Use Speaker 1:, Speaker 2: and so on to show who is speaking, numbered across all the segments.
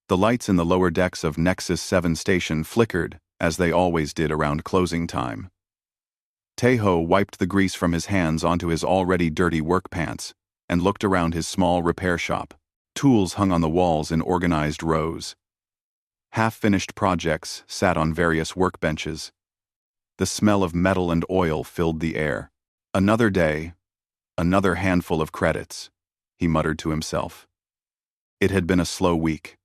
Speaker 1: The lights in the lower decks of Nexus 7 station flickered, as they always did around closing time. Taeho wiped the grease from his hands onto his already dirty work pants and looked around his small repair shop. Tools hung on the walls in organized rows. Half-finished projects sat on various workbenches. The smell of metal and oil filled the air. Another day, another handful of credits, he muttered to himself. It had been a slow week.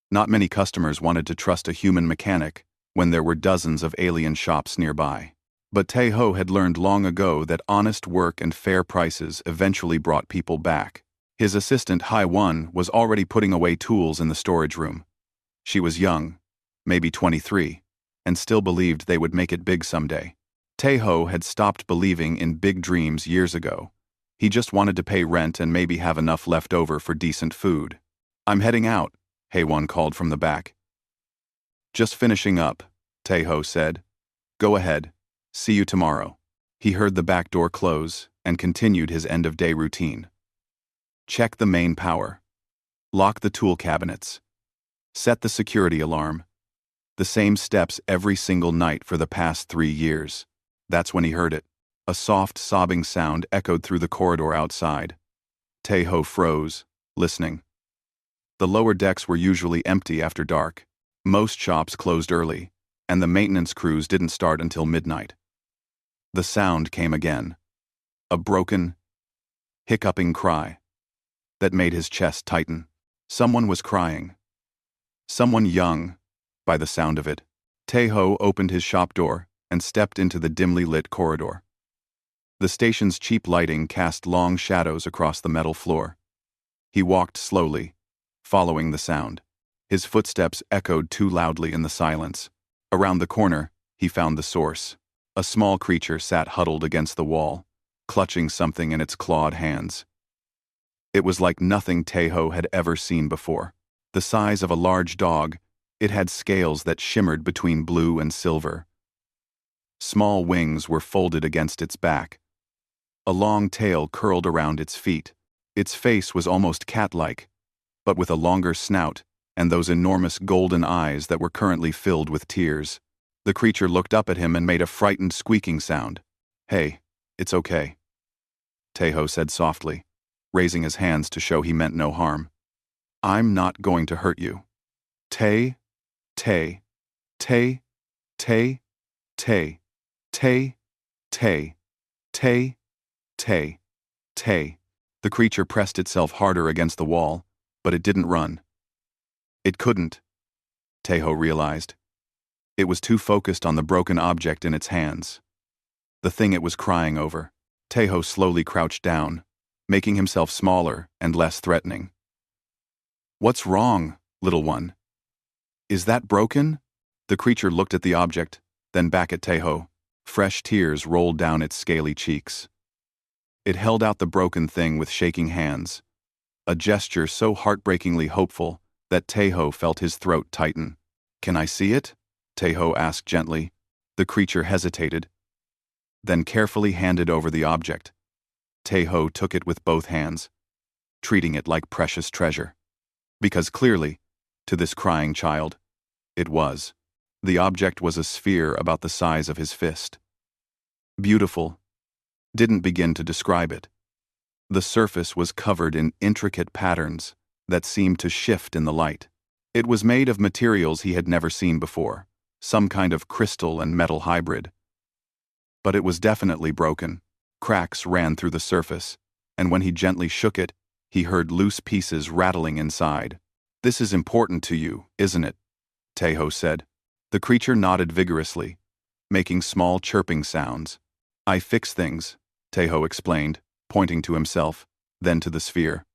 Speaker 1: Not many customers wanted to trust a human mechanic when there were dozens of alien shops nearby. But Taeho had learned long ago that honest work and fair prices eventually brought people back. His assistant, Hai-1, was already putting away tools in the storage room. She was young, maybe 23, and still believed they would make it big someday. Taeho had stopped believing in big dreams years ago. He just wanted to pay rent and maybe have enough left over for decent food. "I'm heading out," Hai-1 called from the back. "Just finishing up," Taeho said. "Go ahead. See you tomorrow." He heard the back door close and continued his end-of-day routine. Check the main power. Lock the tool cabinets. Set the security alarm. The same steps every single night for the past 3 years. That's when he heard it. A soft, sobbing sound echoed through the corridor outside. Taeho froze, listening. The lower decks were usually empty after dark. Most shops closed early, and the maintenance crews didn't start until midnight. The sound came again. A broken, hiccuping cry that made his chest tighten. Someone was crying. Someone young, by the sound of it. Taeho opened his shop door and stepped into the dimly lit corridor. The station's cheap lighting cast long shadows across the metal floor. He walked slowly, following the sound. His footsteps echoed too loudly in the silence. Around the corner, he found the source. A small creature sat huddled against the wall, clutching something in its clawed hands. It was like nothing Taeho had ever seen before. The size of a large dog, it had scales that shimmered between blue and silver. Small wings were folded against its back. A long tail curled around its feet. Its face was almost cat-like, but with a longer snout and those enormous golden eyes that were currently filled with tears. The creature looked up at him and made a frightened squeaking sound. "Hey, it's okay," Taeho said softly, raising his hands to show he meant no harm. "I'm not going to hurt you." Tay, Tay, Tay, Tay, Tay, Tay, Tay, Tay, Tay, Tay. The creature pressed itself harder against the wall, but it didn't run. It couldn't, Taeho realized. It was too focused on the broken object in its hands. The thing it was crying over. Taeho slowly crouched down, making himself smaller and less threatening. "What's wrong, little one? Is that broken?" The creature looked at the object, then back at Taeho. Fresh tears rolled down its scaly cheeks. It held out the broken thing with shaking hands, a gesture so heartbreakingly hopeful that Taeho felt his throat tighten. "Can I see it?" Taeho asked gently. The creature hesitated, then carefully handed over the object. Taeho took it with both hands, treating it like precious treasure. Because clearly, to this crying child, it was. The object was a sphere about the size of his fist. Beautiful. Didn't begin to describe it. The surface was covered in intricate patterns that seemed to shift in the light. It was made of materials he had never seen before, some kind of crystal and metal hybrid. But it was definitely broken. Cracks ran through the surface, and when he gently shook it, he heard loose pieces rattling inside. "This is important to you, isn't it?" Taeho said. The creature nodded vigorously, making small chirping sounds. "I fix things," Taeho explained, pointing to himself, then to the sphere.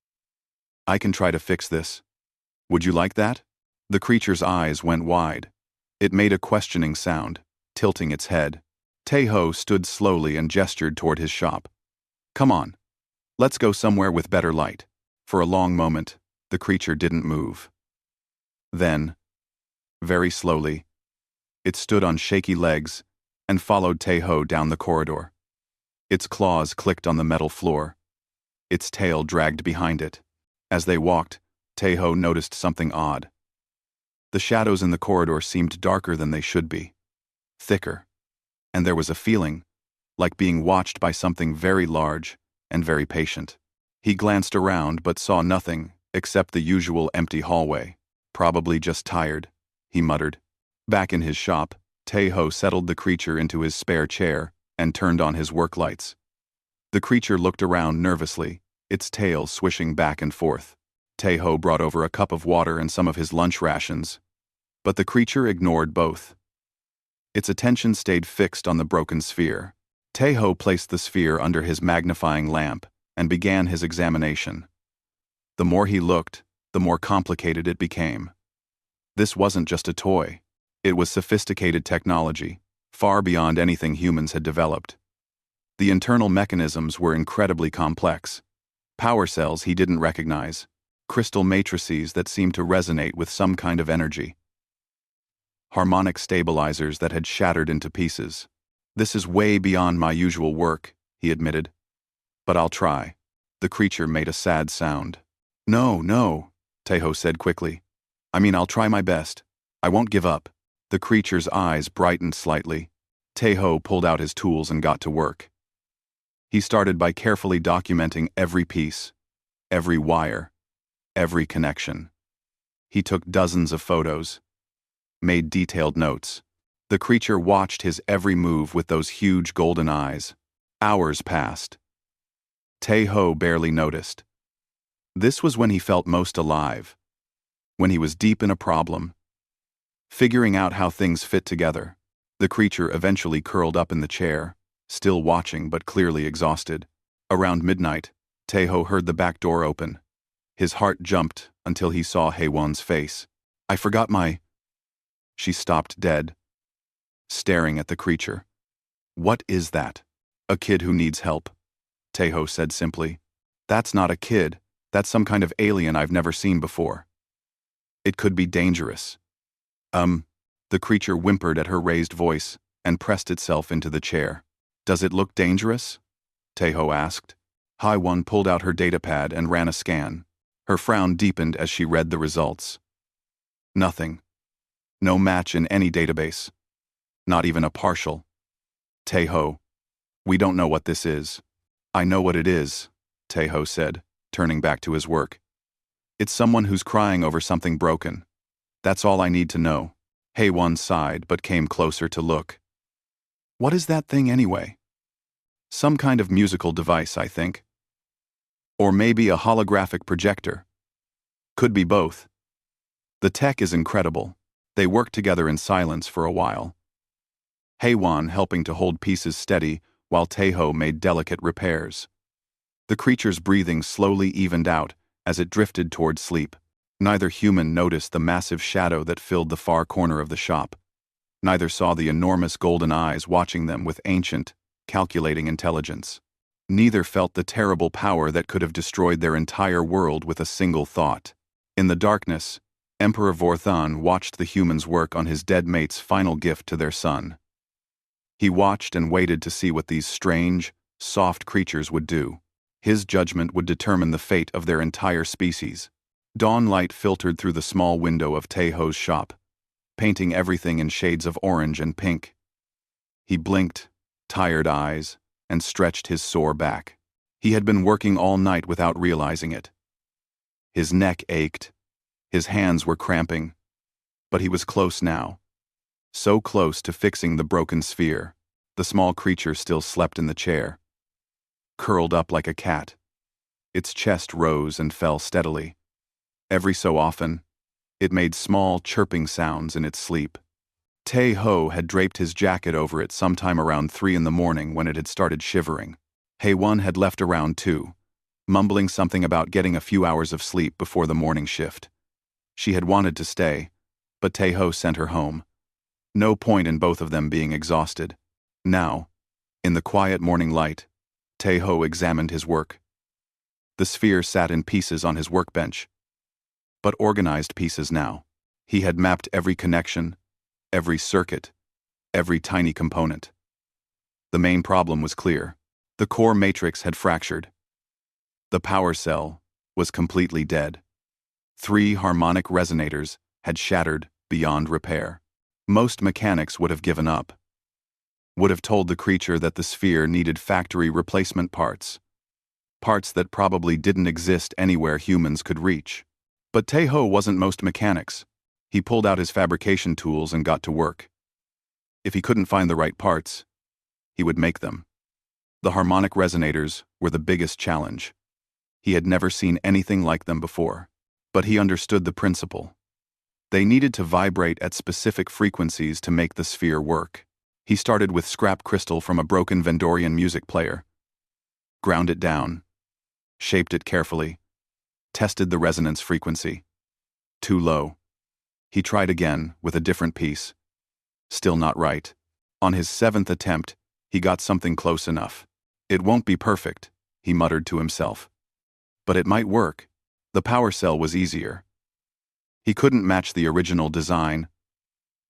Speaker 1: "I can try to fix this. Would you like that?" The creature's eyes went wide. It made a questioning sound, tilting its head. Taeho stood slowly and gestured toward his shop. "Come on. Let's go somewhere with better light." For a long moment, the creature didn't move. Then, very slowly, it stood on shaky legs and followed Taeho down the corridor. Its claws clicked on the metal floor. Its tail dragged behind it. As they walked, Taeho noticed something odd. The shadows in the corridor seemed darker than they should be, thicker, and there was a feeling, like being watched by something very large and very patient. He glanced around but saw nothing except the usual empty hallway. Probably just tired, he muttered. Back in his shop, Tae-ho settled the creature into his spare chair and turned on his work lights. The creature looked around nervously, its tail swishing back and forth. Tae-ho brought over a cup of water and some of his lunch rations, but the creature ignored both. Its attention stayed fixed on the broken sphere. Tae-ho placed the sphere under his magnifying lamp and began his examination. The more he looked, the more complicated it became. This wasn't just a toy. It was sophisticated technology, far beyond anything humans had developed. The internal mechanisms were incredibly complex. Power cells he didn't recognize, crystal matrices that seemed to resonate with some kind of energy. Harmonic stabilizers that had shattered into pieces. This is way beyond my usual work, he admitted. But I'll try. The creature made a sad sound. No, Tae-ho said quickly. I mean, I'll try my best. I won't give up. The creature's eyes brightened slightly. Tae-ho pulled out his tools and got to work. He started by carefully documenting every piece, every wire, every connection. He took dozens of photos, made detailed notes. The creature watched his every move with those huge golden eyes. Hours passed. Tae-ho barely noticed. This was when he felt most alive, when he was deep in a problem, figuring out how things fit together. The creature eventually curled up in the chair, still watching but clearly exhausted. Around midnight, Tae-ho heard the back door open. His heart jumped until he saw Haewon's face. I forgot my... She stopped dead, staring at the creature. What is that? A kid who needs help, Tae-ho said simply. That's not a kid. That's some kind of alien I've never seen before. It could be dangerous. The creature whimpered at her raised voice and pressed itself into the chair. Does it look dangerous? Tae-ho asked. Haewon pulled out her datapad and ran a scan. Her frown deepened as she read the results. Nothing. No match in any database. Not even a partial. Tae-ho, we don't know what this is. I know what it is, Tae-ho said, turning back to his work. It's someone who's crying over something broken. That's all I need to know. Haewon sighed but came closer to look. What is that thing anyway? Some kind of musical device, I think. Or maybe a holographic projector. Could be both. The tech is incredible. They worked together in silence for a while. Haewon helping to hold pieces steady while Tae-ho made delicate repairs. The creature's breathing slowly evened out as it drifted toward sleep. Neither human noticed the massive shadow that filled the far corner of the shop. Neither saw the enormous golden eyes watching them with ancient, calculating intelligence. Neither felt the terrible power that could have destroyed their entire world with a single thought. In the darkness, Emperor Vorthan watched the humans work on his dead mate's final gift to their son. He watched and waited to see what these strange, soft creatures would do. His judgment would determine the fate of their entire species. Dawn light filtered through the small window of Tae-ho's shop, painting everything in shades of orange and pink. He blinked, tired eyes, and stretched his sore back. He had been working all night without realizing it. His neck ached, his hands were cramping, but he was close now. So close to fixing the broken sphere. The small creature still slept in the chair, curled up like a cat. Its chest rose and fell steadily. Every so often, it made small chirping sounds in its sleep. Tae-ho had draped his jacket over it sometime around 3 in the morning when it had started shivering. Haewon had left around 2, mumbling something about getting a few hours of sleep before the morning shift. She had wanted to stay, but Tae-ho sent her home. No point in both of them being exhausted. Now, in the quiet morning light, Tae-ho examined his work. The sphere sat in pieces on his workbench, but organized pieces now. He had mapped every connection, every circuit, every tiny component. The main problem was clear. The core matrix had fractured. The power cell was completely dead. 3 harmonic resonators had shattered beyond repair. Most mechanics would have given up, would have told the creature that the sphere needed factory replacement parts. Parts that probably didn't exist anywhere humans could reach. But Taeho wasn't most mechanics. He pulled out his fabrication tools and got to work. If he couldn't find the right parts, he would make them. The harmonic resonators were the biggest challenge. He had never seen anything like them before, but he understood the principle. They needed to vibrate at specific frequencies to make the sphere work. He started with scrap crystal from a broken Vendorian music player, ground it down, shaped it carefully, tested the resonance frequency. Too low. He tried again with a different piece. Still not right. On his 7th attempt, he got something close enough. It won't be perfect, he muttered to himself. But it might work. The power cell was easier. He couldn't match the original design,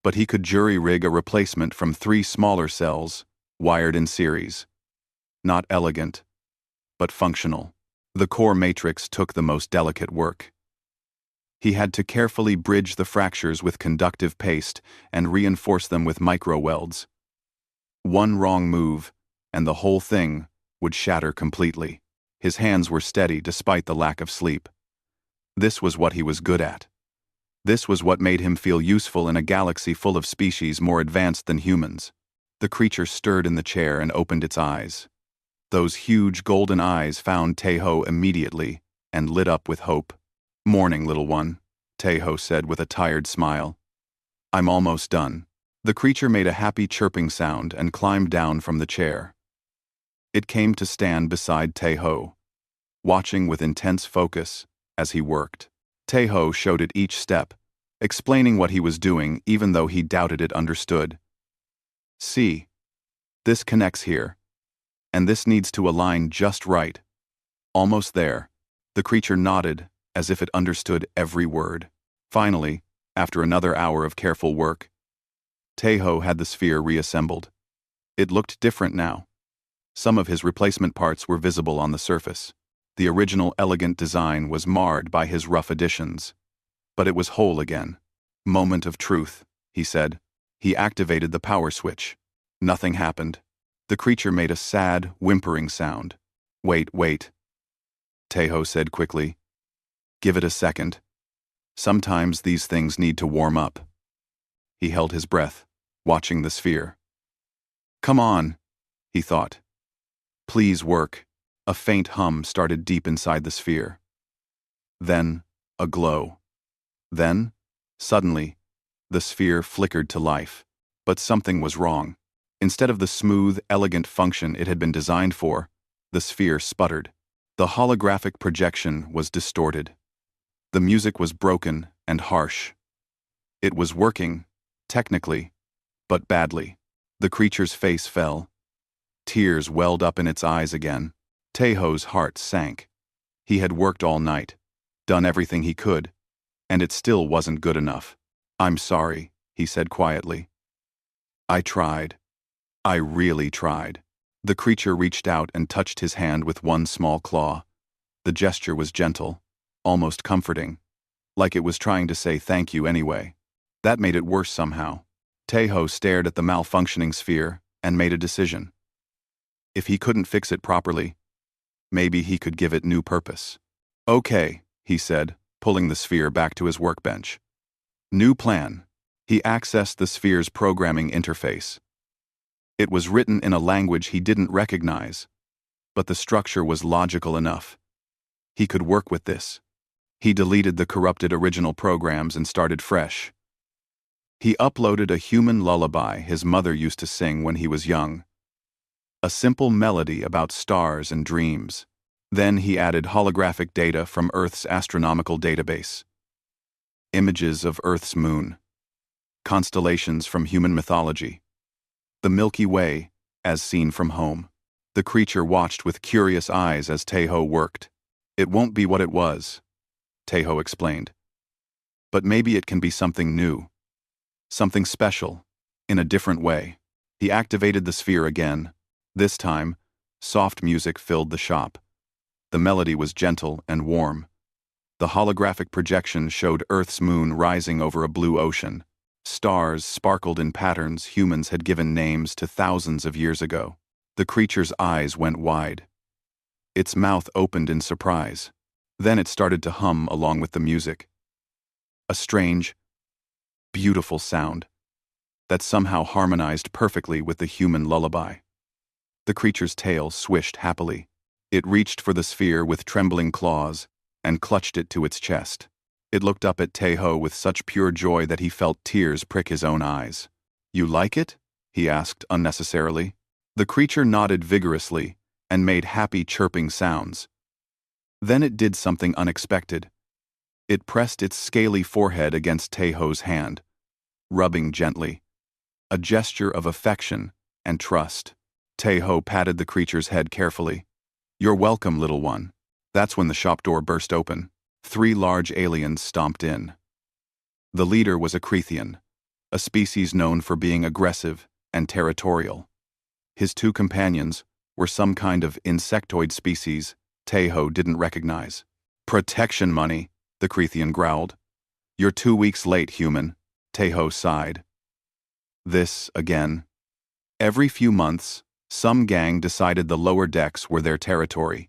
Speaker 1: but he could jury-rig a replacement from 3 smaller cells, wired in series. Not elegant, but functional. The core matrix took the most delicate work. He had to carefully bridge the fractures with conductive paste and reinforce them with micro-welds. One wrong move, and the whole thing would shatter completely. His hands were steady despite the lack of sleep. This was what he was good at. This was what made him feel useful in a galaxy full of species more advanced than humans. The creature stirred in the chair and opened its eyes. Those huge golden eyes found Taeho immediately and lit up with hope. "Morning, little one," Taeho said with a tired smile. "I'm almost done." The creature made a happy chirping sound and climbed down from the chair. It came to stand beside Taeho, watching with intense focus as he worked. Taeho showed it each step, explaining what he was doing even though he doubted it understood. "See, this connects here, and this needs to align just right." Almost there, the creature nodded as if it understood every word. Finally, after another hour of careful work, Taeho had the sphere reassembled. It looked different now. Some of his replacement parts were visible on the surface. The original elegant design was marred by his rough additions. But it was whole again. "Moment of truth," he said. He activated the power switch. Nothing happened. The creature made a sad, whimpering sound. Wait," Taeho said quickly. "Give it a second. Sometimes these things need to warm up." He held his breath, watching the sphere. "Come on," he thought. "Please work." A faint hum started deep inside the sphere. Then, a glow. Then, suddenly, the sphere flickered to life. But something was wrong. Instead of the smooth, elegant function it had been designed for, the sphere sputtered. The holographic projection was distorted. The music was broken and harsh. It was working, technically, but badly. The creature's face fell. Tears welled up in its eyes again. Taeho's heart sank. He had worked all night, done everything he could, and it still wasn't good enough. "I'm sorry," he said quietly. "I tried. I really tried." The creature reached out and touched his hand with one small claw. The gesture was gentle, almost comforting, like it was trying to say thank you anyway. That made it worse somehow. Taeho stared at the malfunctioning sphere and made a decision. If he couldn't fix it properly, maybe he could give it new purpose. "Okay," he said, pulling the sphere back to his workbench. New plan. He accessed the sphere's programming interface. It was written in a language he didn't recognize, but the structure was logical enough. He could work with this. He deleted the corrupted original programs and started fresh. He uploaded a human lullaby his mother used to sing when he was young. A simple melody about stars and dreams. Then he added holographic data from Earth's astronomical database. Images of Earth's moon. Constellations from human mythology. The Milky Way, as seen from home. The creature watched with curious eyes as Taeho worked. "It won't be what it was," Taeho explained. "But maybe it can be something new. Something special, in a different way." He activated the sphere again. This time, soft music filled the shop. The melody was gentle and warm. The holographic projection showed Earth's moon rising over a blue ocean. Stars sparkled in patterns humans had given names to thousands of years ago. The creature's eyes went wide. Its mouth opened in surprise. Then it started to hum along with the music. A strange, beautiful sound that somehow harmonized perfectly with the human lullaby. The creature's tail swished happily. It reached for the sphere with trembling claws and clutched it to its chest. It looked up at Taeho with such pure joy that he felt tears prick his own eyes. "You like it?" he asked unnecessarily. The creature nodded vigorously and made happy chirping sounds. Then it did something unexpected. It pressed its scaly forehead against Taeho's hand, rubbing gently, a gesture of affection and trust. Taeho patted the creature's head carefully. "You're welcome, little one." That's when the shop door burst open. 3 large aliens stomped in. The leader was a Crethian, a species known for being aggressive and territorial. His 2 companions were some kind of insectoid species Taeho didn't recognize. "Protection money," the Crethian growled. "You're 2 weeks late, human," Taeho sighed. This, again. Every few months, some gang decided the lower decks were their territory.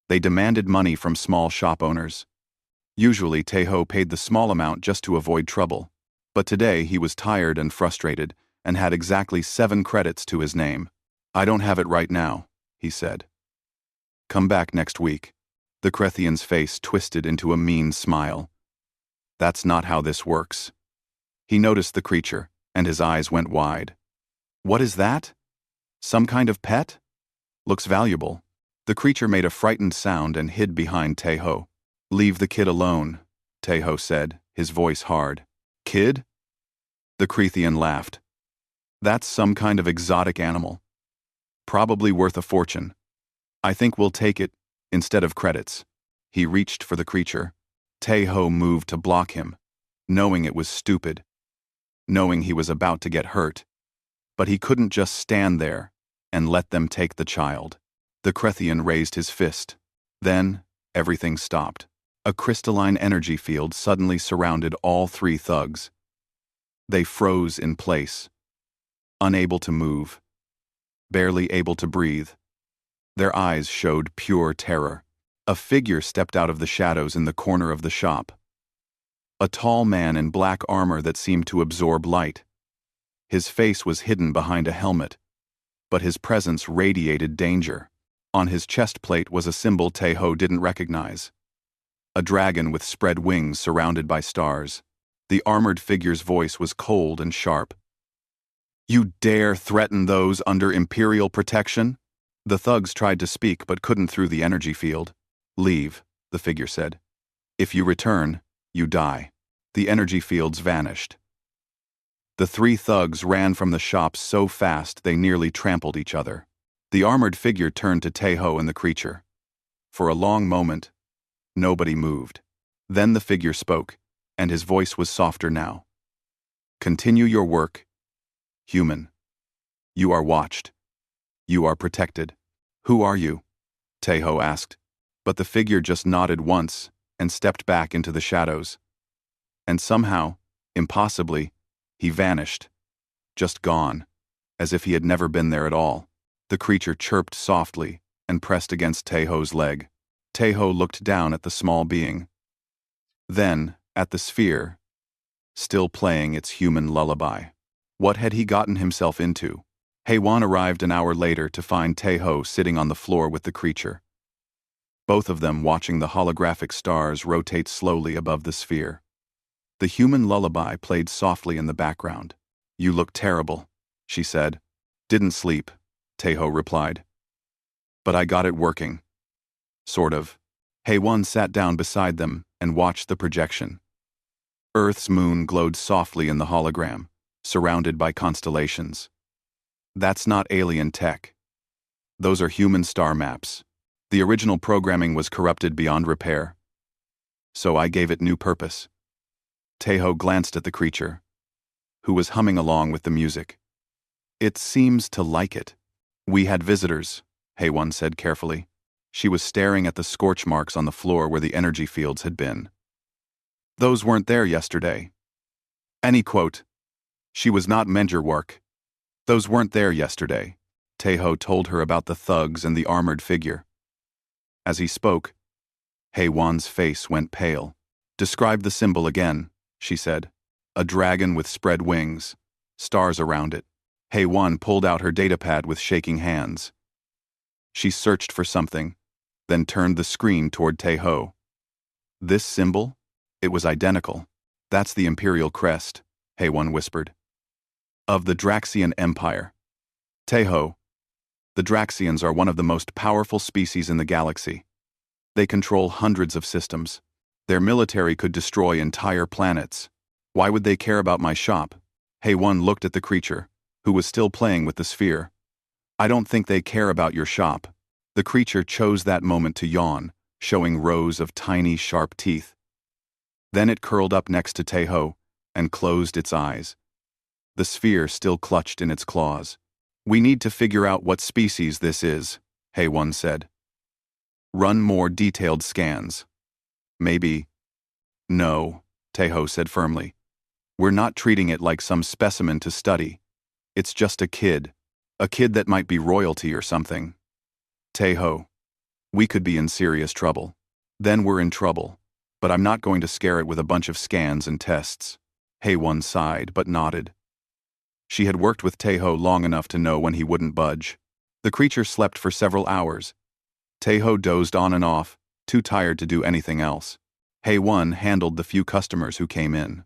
Speaker 1: They demanded money from small shop owners. Usually, Taeho paid the small amount just to avoid trouble. But today, he was tired and frustrated and had exactly 7 credits to his name. "I don't have it right now," he said. "Come back next week." The Crethian's face twisted into a mean smile. "That's not how this works." He noticed the creature, and his eyes went wide. "What is that? Some kind of pet? Looks valuable." The creature made a frightened sound and hid behind Taeho. "Leave the kid alone," Taeho said, his voice hard. "Kid?" The Crethian laughed. "That's some kind of exotic animal. Probably worth a fortune. I think we'll take it, instead of credits." He reached for the creature. Taeho moved to block him, knowing it was stupid, knowing he was about to get hurt. But he couldn't just stand there and let them take the child. The Crethian raised his fist. Then, everything stopped. A crystalline energy field suddenly surrounded all 3 thugs. They froze in place, unable to move, barely able to breathe. Their eyes showed pure terror. A figure stepped out of the shadows in the corner of the shop. A tall man in black armor that seemed to absorb light. His face was hidden behind a helmet, but his presence radiated danger. On his chest plate was a symbol Taeho didn't recognize. A dragon with spread wings surrounded by stars. The armored figure's voice was cold and sharp. "You dare threaten those under Imperial protection?" The thugs tried to speak but couldn't through the energy field. "Leave," the figure said. "If you return, you die." The energy fields vanished. The 3 thugs ran from the shop so fast they nearly trampled each other. The armored figure turned to Taeho and the creature. For a long moment, nobody moved. Then the figure spoke, and his voice was softer now. "Continue your work, human. You are watched. You are protected." "Who are you?" Taeho asked, but the figure just nodded once and stepped back into the shadows. And somehow, impossibly, he vanished, just gone, as if he had never been there at all. The creature chirped softly and pressed against Taeho's leg. Taeho looked down at the small being. Then, at the sphere, still playing its human lullaby. What had he gotten himself into? Haewon arrived an hour later to find Taeho sitting on the floor with the creature. Both of them watching the holographic stars rotate slowly above the sphere. The human lullaby played softly in the background. "You look terrible," she said. "Didn't sleep," Taeho replied. "But I got it working. Sort of." Haewon sat down beside them and watched the projection. Earth's moon glowed softly in the hologram, surrounded by constellations. "That's not alien tech. Those are human star maps. The original programming was corrupted beyond repair. So I gave it new purpose." Taeho glanced at the creature, who was humming along with the music. "It seems to like it." "We had visitors," Haewon said carefully. She was staring at the scorch marks on the floor where the energy fields had been. Those weren't there yesterday. Any quote. She was not Mentor work. Those weren't there yesterday. Taeho told her about the thugs and the armored figure. As he spoke, Haewon's face went pale. Describe the symbol again, she said. A dragon with spread wings, stars around it. Haewon pulled out her datapad with shaking hands. She searched for something, then turned the screen toward Taeho. This symbol? It was identical. That's the Imperial crest, Haewon whispered. Of the Draxian Empire. Taeho, the Draxians are one of the most powerful species in the galaxy. They control hundreds of systems. Their military could destroy entire planets. Why would they care about my shop? Haewon looked at the creature, who was still playing with the sphere. I don't think they care about your shop. The creature chose that moment to yawn, showing rows of tiny, sharp teeth. Then it curled up next to Taeho and closed its eyes. The sphere still clutched in its claws. We need to figure out what species this is, Haewon said. Run more detailed scans. Maybe. No, Taeho said firmly. We're not treating it like some specimen to study. It's just a kid that might be royalty or something. Taeho, we could be in serious trouble. Then we're in trouble. But I'm not going to scare it with a bunch of scans and tests. Haewon sighed but nodded. She had worked with Taeho long enough to know when he wouldn't budge. The creature slept for several hours. Taeho dozed on and off, too tired to do anything else. Haewon handled the few customers who came in,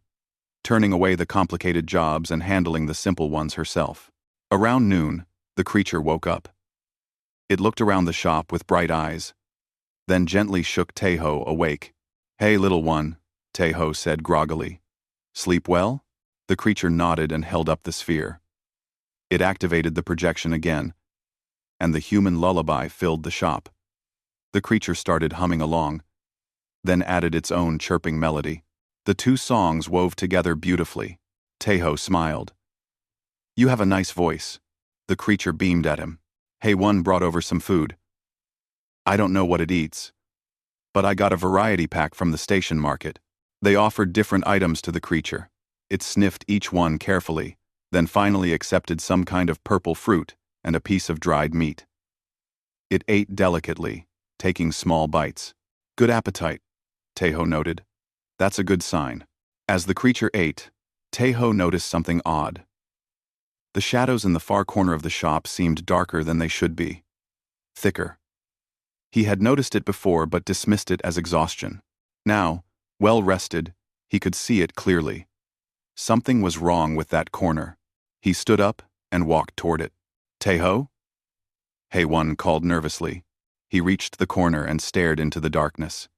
Speaker 1: turning away the complicated jobs and handling the simple ones herself. Around noon, the creature woke up. It looked around the shop with bright eyes, then gently shook Taeho awake. Hey, little one, Taeho said groggily. Sleep well? The creature nodded and held up the sphere. It activated the projection again, and the human lullaby filled the shop. The creature started humming along, then added its own chirping melody. The two songs wove together beautifully. Taeho smiled. You have a nice voice. The creature beamed at him. Haewon brought over some food. I don't know what it eats, but I got a variety pack from the station market. They offered different items to the creature. It sniffed each one carefully, then finally accepted some kind of purple fruit and a piece of dried meat. It ate delicately, taking small bites. Good appetite, Taeho noted. That's a good sign. As the creature ate, Taeho noticed something odd. The shadows in the far corner of the shop seemed darker than they should be. Thicker. He had noticed it before but dismissed it as exhaustion. Now, well rested, he could see it clearly. Something was wrong with that corner. He stood up and walked toward it. Taeho? Haewon called nervously. He reached the corner and stared into the darkness.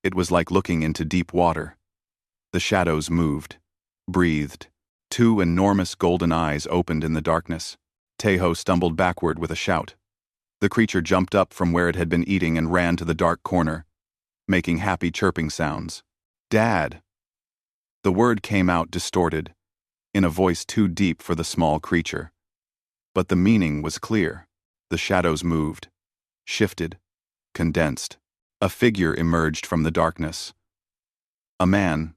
Speaker 1: It was like looking into deep water. The shadows moved, breathed. Two enormous golden eyes opened in the darkness. Taeho stumbled backward with a shout. The creature jumped up from where it had been eating and ran to the dark corner, making happy chirping sounds. Dad! The word came out distorted, in a voice too deep for the small creature. But the meaning was clear. The shadows moved, shifted, condensed. A figure emerged from the darkness. A man,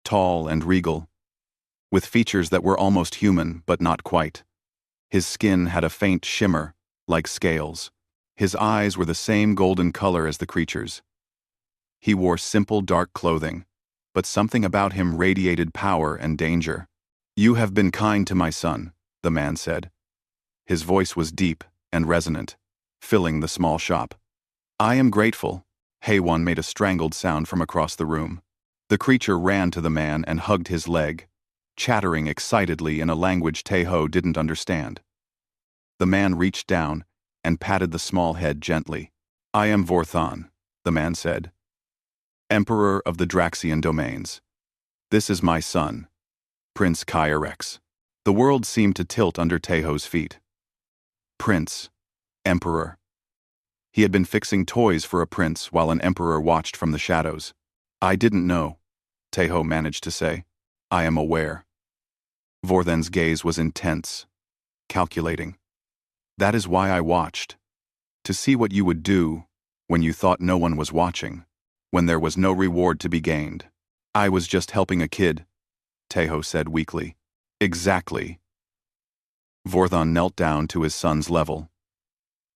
Speaker 1: tall and regal, with features that were almost human but not quite. His skin had a faint shimmer, like scales. His eyes were the same golden color as the creature's. He wore simple dark clothing, but something about him radiated power and danger. You have been kind to my son, the man said. His voice was deep and resonant, filling the small shop. I am grateful. Haewon made a strangled sound from across the room. The creature ran to the man and hugged his leg, chattering excitedly in a language Taeho didn't understand. The man reached down and patted the small head gently. I am Vorthon, the man said, Emperor of the Draxian domains. This is my son, Prince Kairex. The world seemed to tilt under Taeho's feet. Prince, Emperor. He had been fixing toys for a prince while an emperor watched from the shadows. I didn't know, Taeho managed to say. I am aware. Vorthan's gaze was intense, calculating. That is why I watched. To see what you would do when you thought no one was watching, when there was no reward to be gained. I was just helping a kid, Teho said weakly. Exactly. Vorthon knelt down to his son's level.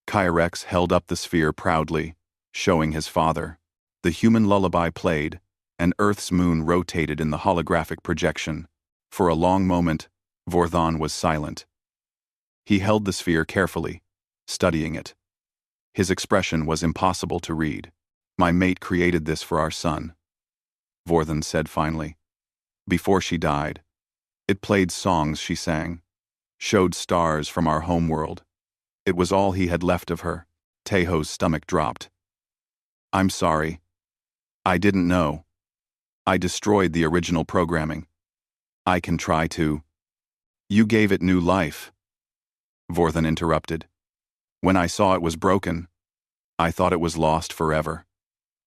Speaker 1: Kyrex held up the sphere proudly, showing his father. The human lullaby played, and Earth's moon rotated in the holographic projection. For a long moment, Vorthon was silent. He held the sphere carefully, studying it. His expression was impossible to read. My mate created this for our son, Vorthon said finally. Before she died, it played songs she sang, showed stars from our homeworld. It was all he had left of her. Teho's stomach dropped. I'm sorry. I didn't know. I destroyed the original programming. I can try to. You gave it new life, Vorthon interrupted. When I saw it was broken, I thought it was lost forever.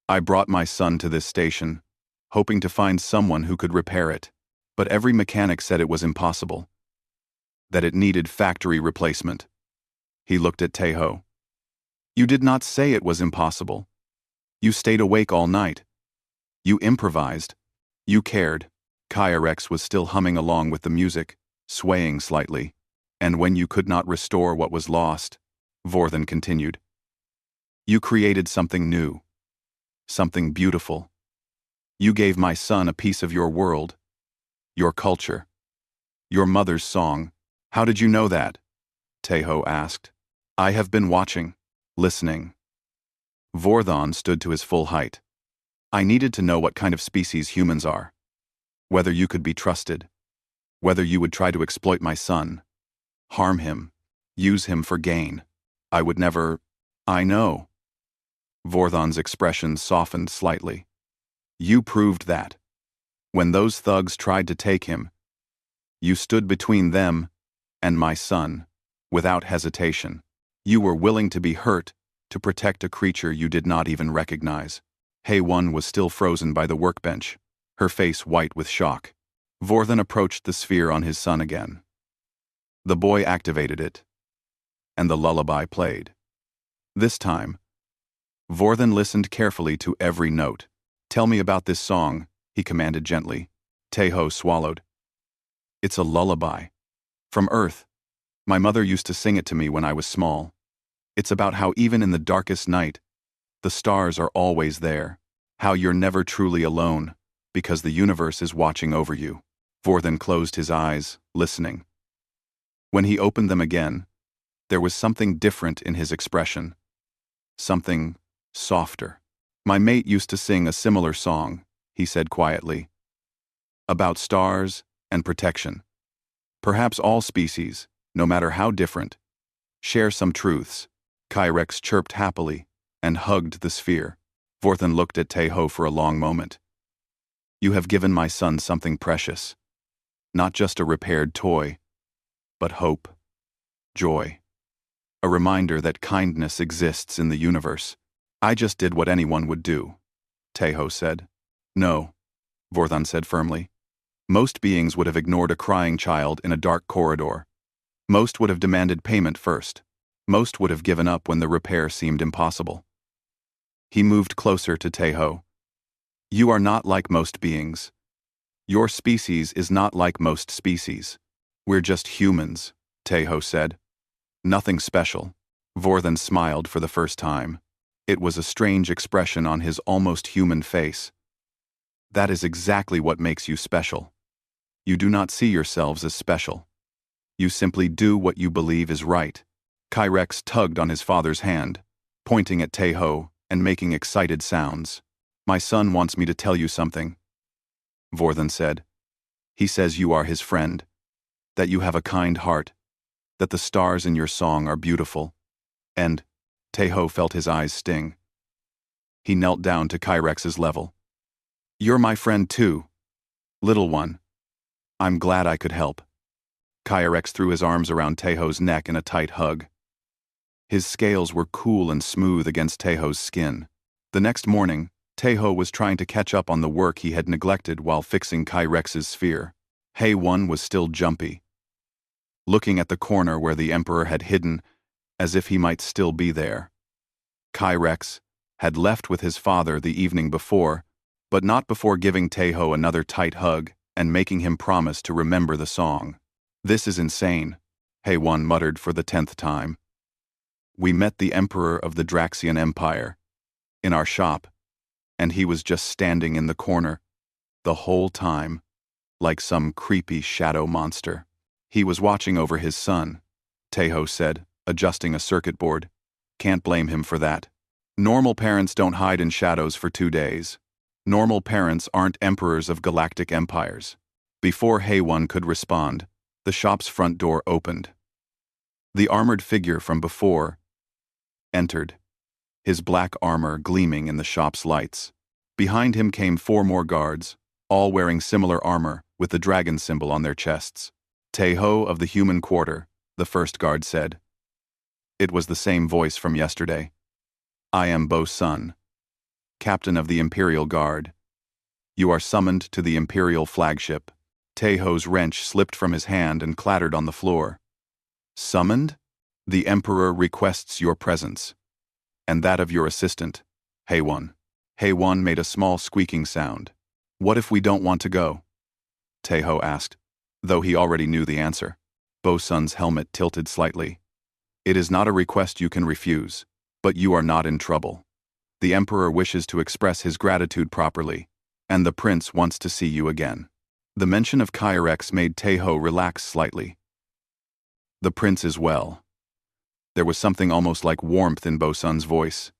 Speaker 1: I brought my son to this station, hoping to find someone who could repair it. But every mechanic said it was impossible, that it needed factory replacement. He looked at Teho. You did not say it was impossible. You stayed awake all night. You improvised. You cared. Kyrex was still humming along with the music, swaying slightly. And when you could not restore what was lost, Vorthon continued. You created something new. Something beautiful. You gave my son a piece of your world. Your culture. Your mother's song. How did you know that? Teho asked. I have been watching, listening. Vorthon stood to his full height. I needed to know what kind of species humans are. Whether you could be trusted. Whether you would try to exploit my son. Harm him. Use him for gain. I would never. I know. Vorthon's expression softened slightly. You proved that. When those thugs tried to take him, you stood between them and my son, without hesitation. You were willing to be hurt to protect a creature you did not even recognize. HFY was still frozen by the workbench, her face white with shock. Vorthon approached the sphere on his son again. The boy activated it, and the lullaby played. This time, Vorthon listened carefully to every note. Tell me about this song, he commanded gently. Teho swallowed. It's a lullaby. From Earth. My mother used to sing it to me when I was small. It's about how even in the darkest night, the stars are always there. How you're never truly alone, because the universe is watching over you. Vorthon closed his eyes, listening. When he opened them again, there was something different in his expression. Something softer. My mate used to sing a similar song, he said quietly. About stars and protection. Perhaps all species, no matter how different, share some truths. Kyrex chirped happily and hugged the sphere. Vorthon looked at Teho for a long moment. You have given my son something precious. Not just a repaired toy, but hope, joy. A reminder that kindness exists in the universe. I just did what anyone would do, Teho said. No, Vorthon said firmly. Most beings would have ignored a crying child in a dark corridor. Most would have demanded payment first. Most would have given up when the repair seemed impossible. He moved closer to Teho. You are not like most beings. Your species is not like most species. We're just humans, Teho said. Nothing special. Vorthon smiled for the first time. It was a strange expression on his almost human face. That is exactly what makes you special. You do not see yourselves as special. You simply do what you believe is right. Kyrex tugged on his father's hand, pointing at Teho and making excited sounds. My son wants me to tell you something, Vorthon said. He says you are his friend, that you have a kind heart, that the stars in your song are beautiful, and Teho felt his eyes sting. He knelt down to Kyrex's level. You're my friend too, little one. I'm glad I could help. Kyrex threw his arms around Teho's neck in a tight hug. His scales were cool and smooth against Teho's skin. The next morning, Teho was trying to catch up on the work he had neglected while fixing Kyrex's sphere. HFY was still jumpy, looking at the corner where the Emperor had hidden, as if he might still be there. Kyrex had left with his father the evening before, but not before giving Taeho another tight hug and making him promise to remember the song. "This is insane," Haewon muttered for the 10th time. "We met the Emperor of the Draxian Empire in our shop, and he was just standing in the corner the whole time, like some creepy shadow monster. He was watching over his son," Taeho said, adjusting a circuit board. "Can't blame him for that. Normal parents don't hide in shadows for 2 days. Normal parents aren't emperors of galactic empires." Before Haewon could respond, the shop's front door opened. The armored figure from before entered, his black armor gleaming in the shop's lights. Behind him came 4 more guards, all wearing similar armor with the dragon symbol on their chests. "Taeho of the Human Quarter," the first guard said. It was the same voice from yesterday. "I am Bo-sun, captain of the Imperial Guard. You are summoned to the Imperial flagship." Taeho's wrench slipped from his hand and clattered on the floor. "Summoned? The Emperor requests your presence, and that of your assistant, Haewon." Haewon made a small squeaking sound. "What if we don't want to go?" Taeho asked, though he already knew the answer. Bo-sun's helmet tilted slightly. "It is not a request you can refuse, but you are not in trouble. The Emperor wishes to express his gratitude properly, and the Prince wants to see you again." The mention of Kyrex made Taeho relax slightly. "The Prince is well." There was something almost like warmth in Bo-sun's voice.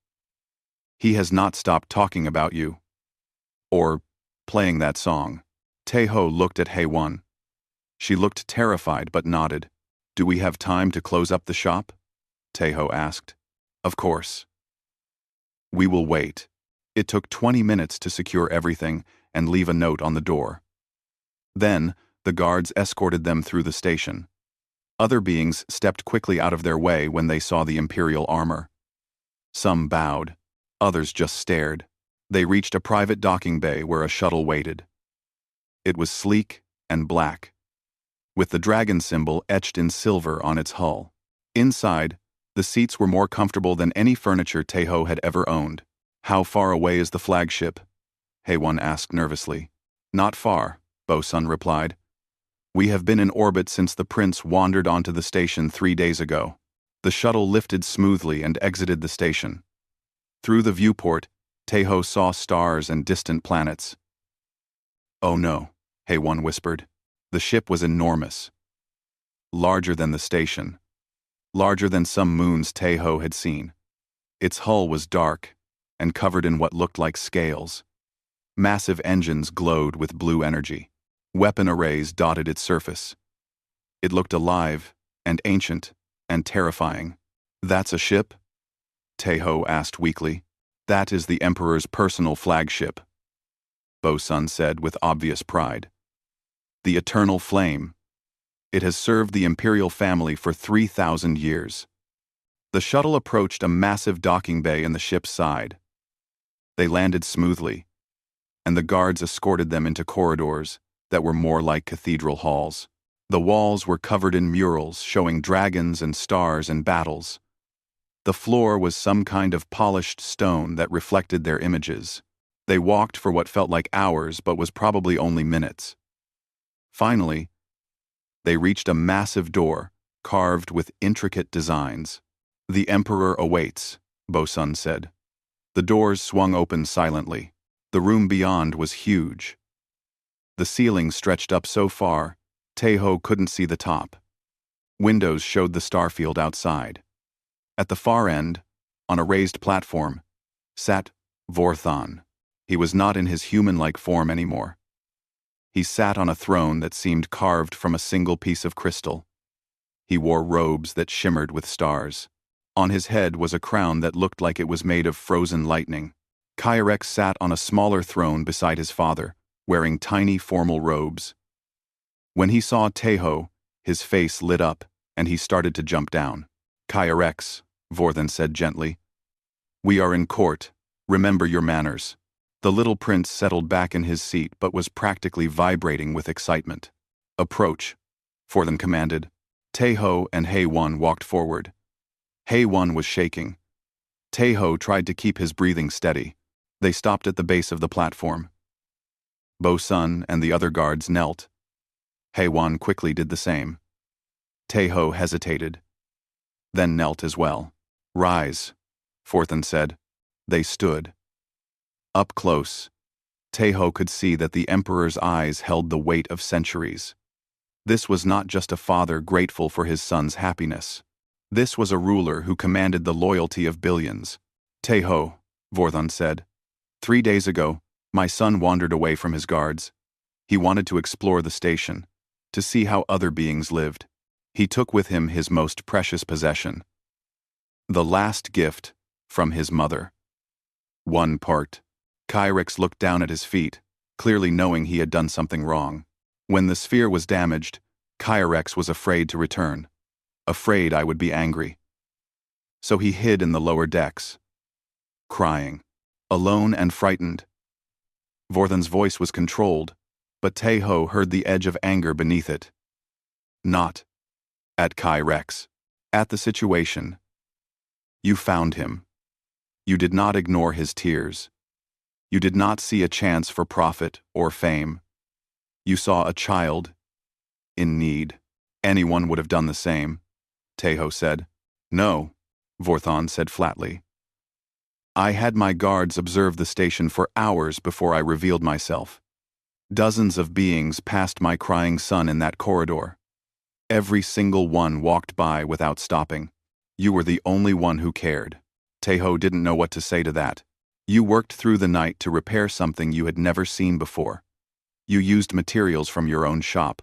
Speaker 1: "He has not stopped talking about you. Or playing that song." Taeho looked at Haewon. She looked terrified but nodded. "Do we have time to close up the shop?" Taeho asked. "Of course." "We will wait." It took 20 minutes to secure everything and leave a note on the door. Then, the guards escorted them through the station. Other beings stepped quickly out of their way when they saw the Imperial armor. Some bowed, others just stared. They reached a private docking bay where a shuttle waited. It was sleek and black, with the dragon symbol etched in silver on its hull. Inside, the seats were more comfortable than any furniture Taeho had ever owned. "How far away is the flagship?" Haewon asked nervously. "Not far," Bo-sun replied. "We have been in orbit since the Prince wandered onto the station 3 days ago." The shuttle lifted smoothly and exited the station. Through the viewport, Taeho saw stars and distant planets. "Oh no," Haewon whispered. The ship was enormous. Larger than the station. Larger than some moons Taeho had seen. Its hull was dark and covered in what looked like scales. Massive engines glowed with blue energy. Weapon arrays dotted its surface. It looked alive and ancient and terrifying. "That's a ship?" Taeho asked weakly. "That is the Emperor's personal flagship," Bo-sun said with obvious pride. "The Eternal Flame. It has served the Imperial family for 3,000 years." The shuttle approached a massive docking bay in the ship's side. They landed smoothly, and the guards escorted them into corridors that were more like cathedral halls. The walls were covered in murals showing dragons and stars and battles. The floor was some kind of polished stone that reflected their images. They walked for what felt like hours but was probably only minutes. Finally, they reached a massive door carved with intricate designs. "The Emperor awaits," Bo-sun said. The doors swung open silently. The room beyond was huge. The ceiling stretched up so far, Taeho couldn't see the top. Windows showed the starfield outside. At the far end, on a raised platform, sat Vorthon. He was not in his human-like form anymore. He sat on a throne that seemed carved from a single piece of crystal. He wore robes that shimmered with stars. On his head was a crown that looked like it was made of frozen lightning. Kyrex sat on a smaller throne beside his father, wearing tiny formal robes. When he saw Taeho, his face lit up, and he started to jump down. "Kyrex," Vorthon said gently. "We are in court. Remember your manners." The little prince settled back in his seat but was practically vibrating with excitement. "Approach," Vorthon commanded. Taeho and Haewon walked forward. Haewon was shaking. Taeho tried to keep his breathing steady. They stopped at the base of the platform. Bo-sun and the other guards knelt. Haewon quickly did the same. Taeho hesitated, then knelt as well. "Rise," Forthan said. They stood. Up close, Taeho could see that the Emperor's eyes held the weight of centuries. This was not just a father grateful for his son's happiness. This was a ruler who commanded the loyalty of billions. "Taeho," Vorthon said. "3 days ago, my son wandered away from his guards. He wanted to explore the station, to see how other beings lived. He took with him his most precious possession. The last gift from his mother." One part. Kyrex looked down at his feet, clearly knowing he had done something wrong. When the sphere was damaged, Kyrex was afraid to return. Afraid I would be angry. So he hid in the lower decks, crying, alone and frightened. Vorthan's voice was controlled, but Taeho heard the edge of anger beneath it. Not at Kyrex, at the situation. You found him. You did not ignore his tears. You did not see a chance for profit or fame. You saw a child in need. Anyone would have done the same, Taeho said. No, Vorthon said flatly. I had my guards observe the station for hours before I revealed myself. Dozens of beings passed my crying son in that corridor. Every single one walked by without stopping. You were the only one who cared. Taeho didn't know what to say to that. You worked through the night to repair something you had never seen before. You used materials from your own shop,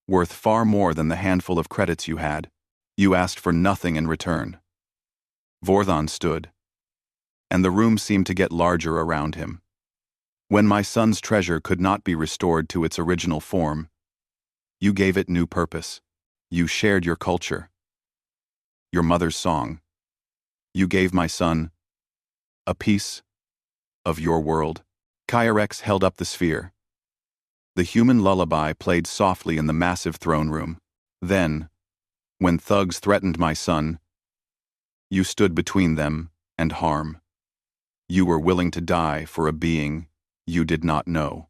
Speaker 1: worth far more than the handful of credits you had. You asked for nothing in return. Vorthon stood, and the room seemed to get larger around him. When my son's treasure could not be restored to its original form, you gave it new purpose. You shared your culture, your mother's song. You gave my son a piece of your world. Kyrex held up the sphere. The human lullaby played softly in the massive throne room. Then, when thugs threatened my son, you stood between them and harm. You were willing to die for a being you did not know.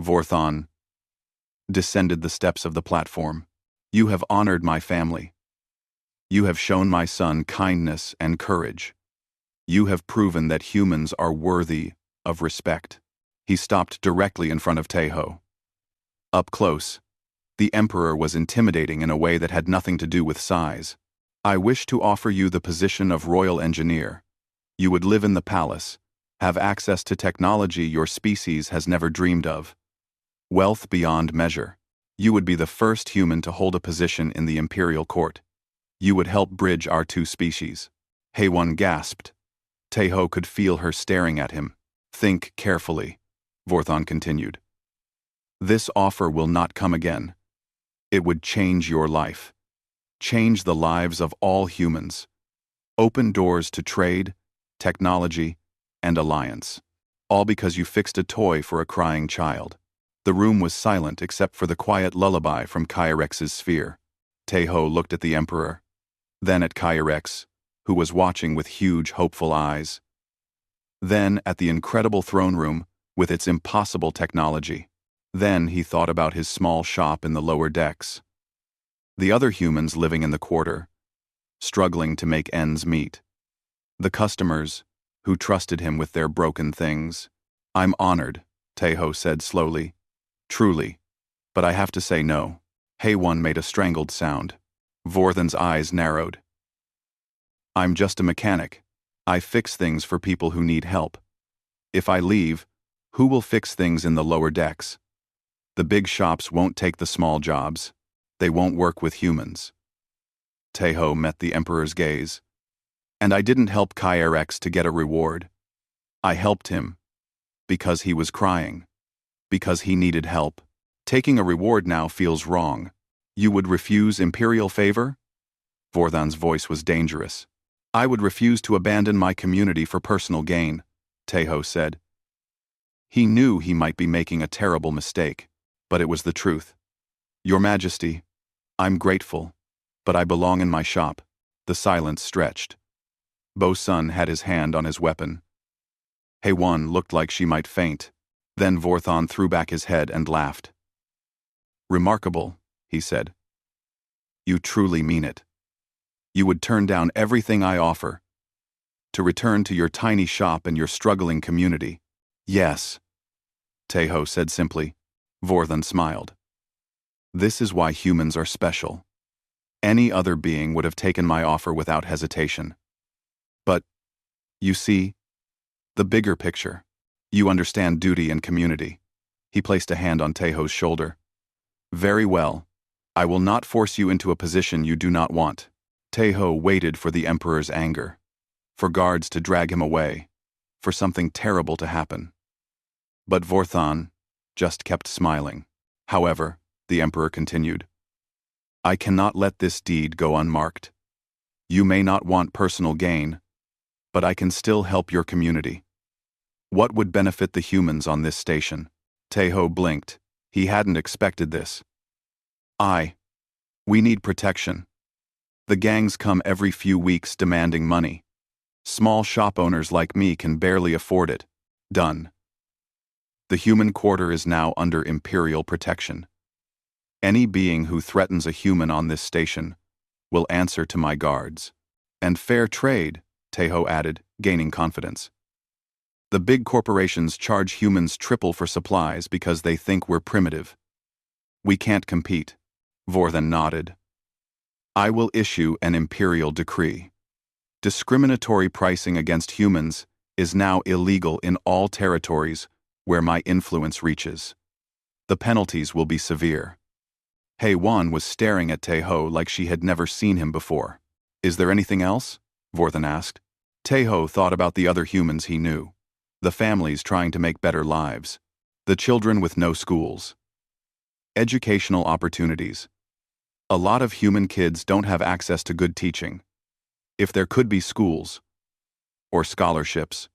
Speaker 1: Vorthon descended the steps of the platform. You have honored my family. You have shown my son kindness and courage. You have proven that humans are worthy of respect. He stopped directly in front of Taeho. Up close, the Emperor was intimidating in a way that had nothing to do with size. I wish to offer you the position of Royal Engineer. You would live in the palace, have access to technology your species has never dreamed of. Wealth beyond measure. You would be the first human to hold a position in the Imperial Court. You would help bridge our two species. Haewon gasped. Taeho could feel her staring at him. Think carefully, Vorthon continued. This offer will not come again. It would change your life. Change the lives of all humans. Open doors to trade, technology, and alliance. All because you fixed a toy for a crying child. The room was silent except for the quiet lullaby from Kyrex's sphere. Taeho looked at the Emperor, then at Kyrex, who was watching with huge, hopeful eyes. Then at the incredible throne room with its impossible technology. Then he thought about his small shop in the lower decks. The other humans living in the quarter, struggling to make ends meet. The customers, who trusted him with their broken things. I'm honored, Taeho said slowly. Truly. But I have to say no. Haewon made a strangled sound. Vorthan's eyes narrowed. I'm just a mechanic. I fix things for people who need help. If I leave, who will fix things in the lower decks? The big shops won't take the small jobs. They won't work with humans. Taeho met the Emperor's gaze. And I didn't help Kyrex to get a reward. I helped him because he was crying, because he needed help. Taking a reward now feels wrong. You would refuse imperial favor? Vorthan's voice was dangerous. I would refuse to abandon my community for personal gain, Taeho said. He knew he might be making a terrible mistake, but it was the truth. Your Majesty, I'm grateful, but I belong in my shop. The silence stretched. Bo-sun had his hand on his weapon. Hae-won looked like she might faint. Then Vorthon threw back his head and laughed. "Remarkable," he said. "You truly mean it. You would turn down everything I offer to return to your tiny shop and your struggling community." "Yes," Tae-ho said simply. Vorthon smiled. "This is why humans are special. Any other being would have taken my offer without hesitation. But, you see, the bigger picture. You understand duty and community." He placed a hand on Tae-ho's shoulder. "Very well. I will not force you into a position you do not want." Tae-ho waited for the Emperor's anger, for guards to drag him away, for something terrible to happen. But Vorthon just kept smiling. "However," the Emperor continued, "I cannot let this deed go unmarked. You may not want personal gain, but I can still help your community. What would benefit the humans on this station?" Tae-ho blinked. He hadn't expected this. We need protection. The gangs come every few weeks demanding money. Small shop owners like me can barely afford it." "Done. The human quarter is now under Imperial protection. Any being who threatens a human on this station will answer to my guards. And fair trade," Tae-ho added, gaining confidence. "The big corporations charge humans triple for supplies because they think we're primitive. We can't compete." Vorthon nodded. "I will issue an Imperial decree. Discriminatory pricing against humans is now illegal in all territories where my influence reaches. The penalties will be severe." Hae-won was staring at Tae-ho like she had never seen him before. "Is there anything else?" Vorthon asked. Tae-ho thought about the other humans he knew. The families trying to make better lives. The children with no schools. Educational opportunities. A lot of human kids don't have access to good teaching. If there could be schools, or scholarships,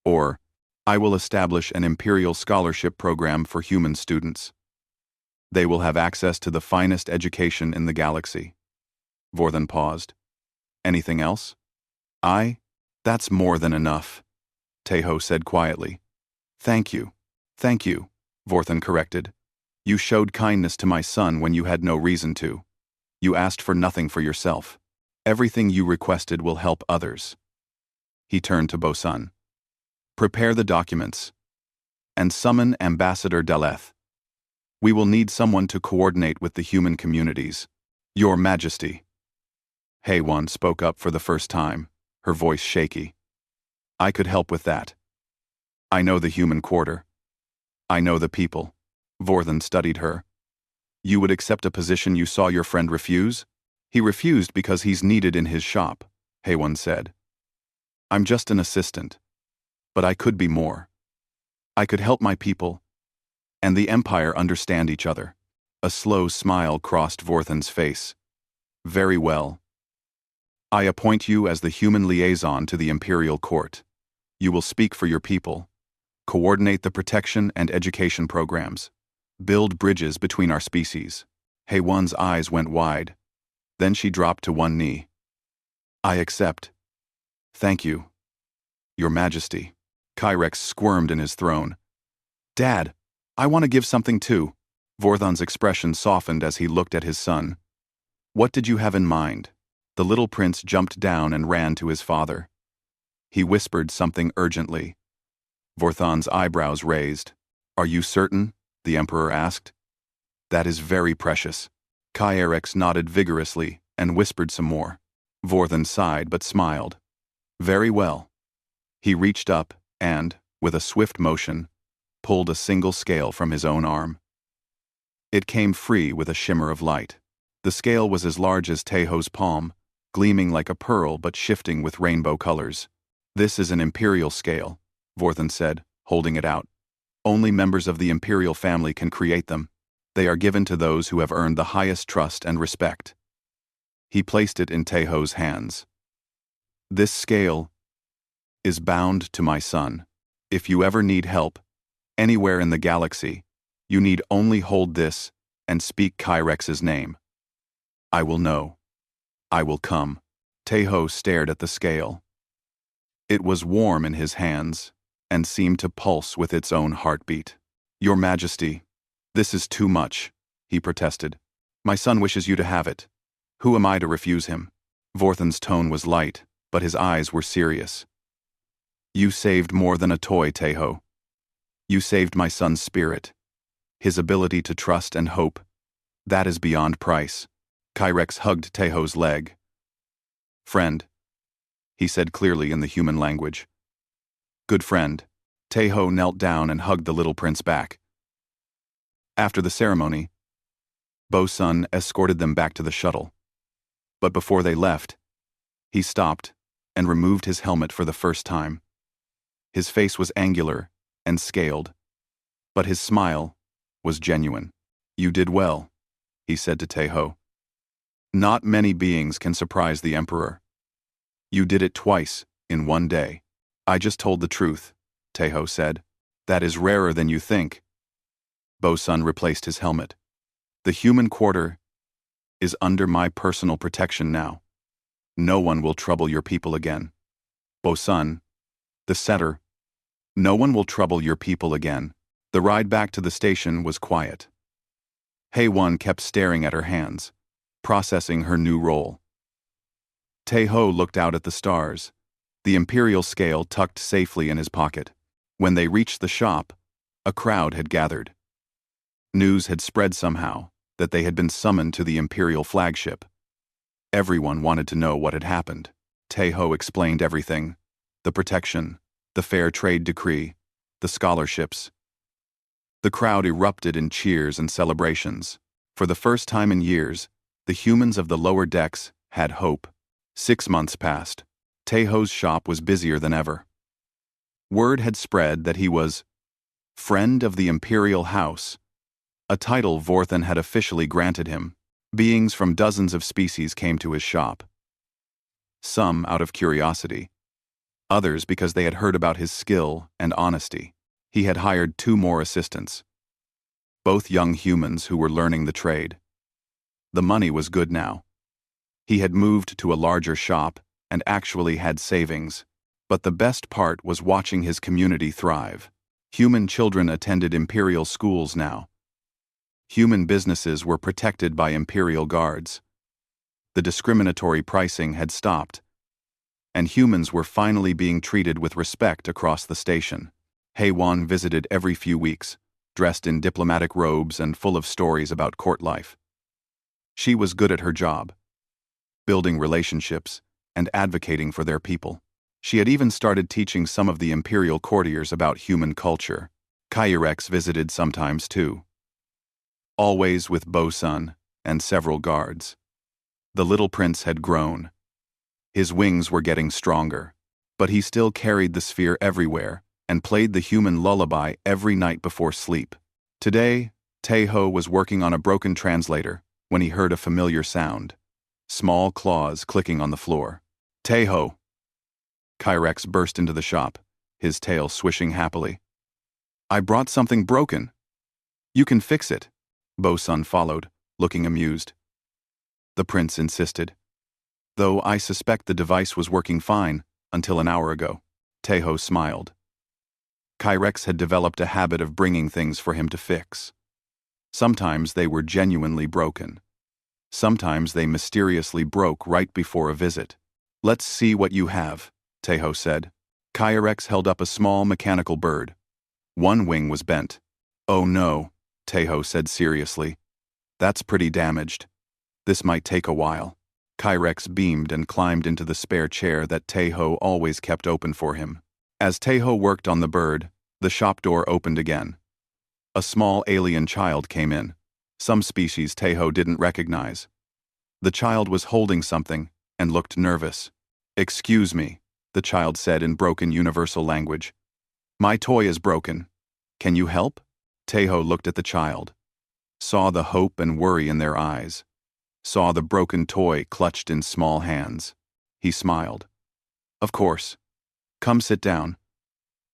Speaker 1: or I will establish an Imperial scholarship program for human students. They will have access to the finest education in the galaxy." Vorthon paused. "Anything else?" That's more than enough," Tae-ho said quietly. Thank you, Vorthon corrected. "You showed kindness to my son when you had no reason to. You asked for nothing for yourself. Everything you requested will help others." He turned to Bo-sun. "Prepare the documents. And summon Ambassador Daleth. We will need someone to coordinate with the human communities. Your Majesty." Hae-won spoke up for the first time, her voice shaky. "I could help with that. I know the human quarter. I know the people." Vorthon studied her. "You would accept a position you saw your friend refuse?" "He refused because he's needed in his shop," Hae-won said. "I'm just an assistant. But I could be more. I could help my people and the Empire understand each other." A slow smile crossed Vorthon's face. "Very well. I appoint you as the human liaison to the Imperial Court. You will speak for your people, coordinate the protection and education programs, build bridges between our species." Hae-won's eyes went wide. Then she dropped to one knee. "I accept. Thank you, Your Majesty." Kyrex squirmed in his throne. "Dad, I want to give something too." Vorthon's expression softened as he looked at his son. "What did you have in mind?" The little prince jumped down and ran to his father. He whispered something urgently. Vorthon's eyebrows raised. "Are you certain?" the Emperor asked. "That is very precious." Kyrex nodded vigorously and whispered some more. Vorthon sighed but smiled. "Very well." He reached up and, with a swift motion, pulled a single scale from his own arm. It came free with a shimmer of light. The scale was as large as Tae-ho's palm, gleaming like a pearl but shifting with rainbow colors. "This is an Imperial scale," Vorthon said, holding it out. "Only members of the Imperial family can create them. They are given to those who have earned the highest trust and respect." He placed it in Tae-ho's hands. "This scale is bound to my son. If you ever need help, anywhere in the galaxy, you need only hold this and speak Kyrex's name. I will know. I will come." Tae-ho stared at the scale. It was warm in his hands and seemed to pulse with its own heartbeat. "Your Majesty, this is too much," he protested. "My son wishes you to have it. Who am I to refuse him?" Vorthan's tone was light, but his eyes were serious. "You saved more than a toy, Taeho. You saved my son's spirit. His ability to trust and hope. That is beyond price." Kyrex hugged Taeho's leg. "Friend," he said clearly in the human language. "Good friend." Taeho knelt down and hugged the little prince back. After the ceremony, Bo-sun escorted them back to the shuttle. But before they left, he stopped and removed his helmet for the first time. His face was angular and scaled, but his smile was genuine. "You did well," he said to Taeho. "Not many beings can surprise the Emperor. You did it twice in one day." "I just told the truth," Taeho said. "That is rarer than you think." Bo-sun replaced his helmet. "The human quarter is under my personal protection now. No one will trouble your people again. Bo-sun, the setter, no one will trouble your people again." The ride back to the station was quiet. Hae-won kept staring at her hands, processing her new role. Taeho looked out at the stars, the imperial scale tucked safely in his pocket. When they reached the shop, a crowd had gathered. News had spread somehow that they had been summoned to the imperial flagship. Everyone wanted to know what had happened. Taeho explained everything: the protection, the fair trade decree, the scholarships. The crowd erupted in cheers and celebrations. For the first time in years, the humans of the lower decks had hope. 6 months passed. Taeho's shop was busier than ever. Word had spread that he was Friend of the Imperial House, a title Vorthan had officially granted him. Beings from dozens of species came to his shop. Some out of curiosity, others because they had heard about his skill and honesty. He had hired 2 more assistants, both young humans who were learning the trade. The money was good now. He had moved to a larger shop and actually had savings. But the best part was watching his community thrive. Human children attended imperial schools now. Human businesses were protected by imperial guards. The discriminatory pricing had stopped, and humans were finally being treated with respect across the station. Hae-won visited every few weeks, dressed in diplomatic robes and full of stories about court life. She was good at her job, building relationships and advocating for their people. She had even started teaching some of the imperial courtiers about human culture. Kyrex visited sometimes too, always with Bo-sun and several guards. The little prince had grown. His wings were getting stronger, but he still carried the sphere everywhere and played the human lullaby every night before sleep. Today, Taeho was working on a broken translator when he heard a familiar sound: small claws clicking on the floor. "Taeho!" Kyrex burst into the shop, his tail swishing happily. "I brought something broken. You can fix it." Bo-sun followed, looking amused. The prince insisted. "Though I suspect the device was working fine until an hour ago." Taeho smiled. Kyrex had developed a habit of bringing things for him to fix. Sometimes they were genuinely broken. Sometimes they mysteriously broke right before a visit. "Let's see what you have," Taeho said. Kyrex held up a small mechanical bird. One wing was bent. "Oh no," Taeho said seriously. "That's pretty damaged. This might take a while." Kyrex beamed and climbed into the spare chair that Taeho always kept open for him. As Taeho worked on the bird, the shop door opened again. A small alien child came in, some species Taeho didn't recognize. The child was holding something and looked nervous. "Excuse me," the child said in broken universal language. "My toy is broken. Can you help?" Taeho looked at the child, saw the hope and worry in their eyes, saw the broken toy clutched in small hands. He smiled. "Of course. Come sit down.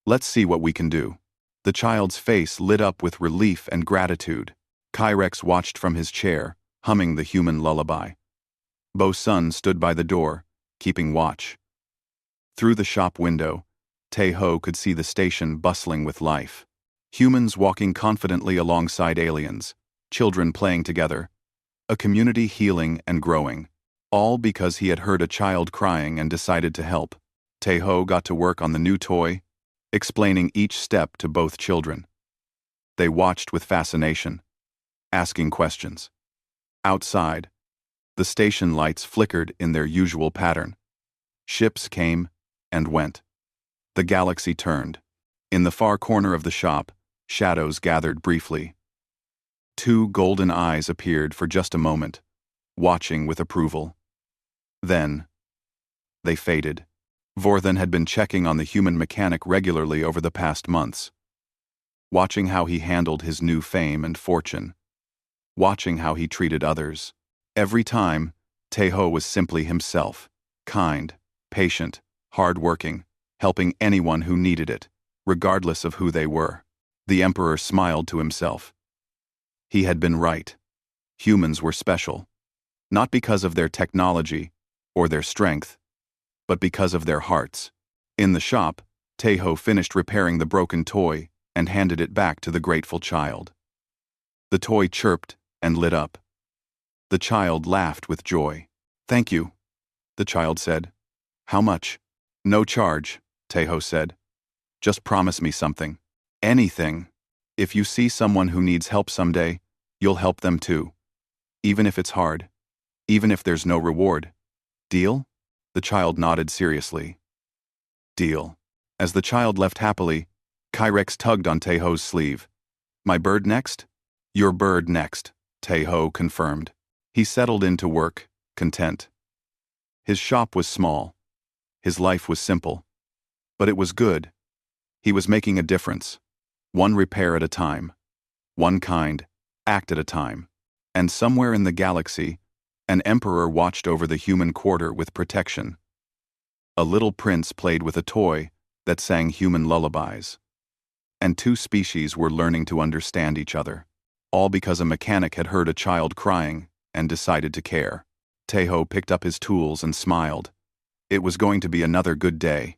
Speaker 1: Let's see what we can do." The child's face lit up with relief and gratitude. Kyrex watched from his chair, humming the human lullaby. Bo-sun stood by the door, keeping watch. Through the shop window, Tae-ho could see the station bustling with life. Humans walking confidently alongside aliens, children playing together, a community healing and growing. All because he had heard a child crying and decided to help. Tae-ho got to work on the new toy, explaining each step to both children. They watched with fascination, asking questions. Outside, the station lights flickered in their usual pattern. Ships came and went. The galaxy turned. In the far corner of the shop, shadows gathered briefly. Two golden eyes appeared for just a moment, watching with approval. Then, they faded. Vorthan had been checking on the human mechanic regularly over the past months, watching how he handled his new fame and fortune, watching how he treated others. Every time, Tae-ho was simply himself, kind, patient, hard-working, helping anyone who needed it, regardless of who they were. The Emperor smiled to himself. He had been right. Humans were special, not because of their technology or their strength, but because of their hearts. In the shop, Tae-ho finished repairing the broken toy and handed it back to the grateful child. The toy chirped and lit up. The child laughed with joy. "Thank you," the child said. "How much?" "No charge," Tae-ho said. "Just promise me something. Anything. If you see someone who needs help someday, you'll help them too. Even if it's hard. Even if there's no reward. Deal?" The child nodded seriously. "Deal." As the child left happily, Kyrex tugged on Tae-ho's sleeve. "My bird next?" "Your bird next," Tae-ho confirmed. He settled into work, content. His shop was small. His life was simple. But it was good. He was making a difference. One repair at a time. One kind act at a time. And somewhere in the galaxy, an emperor watched over the human quarter with protection. A little prince played with a toy that sang human lullabies. And two species were learning to understand each other. All because a mechanic had heard a child crying and decided to care. Tae-ho picked up his tools and smiled. It was going to be another good day.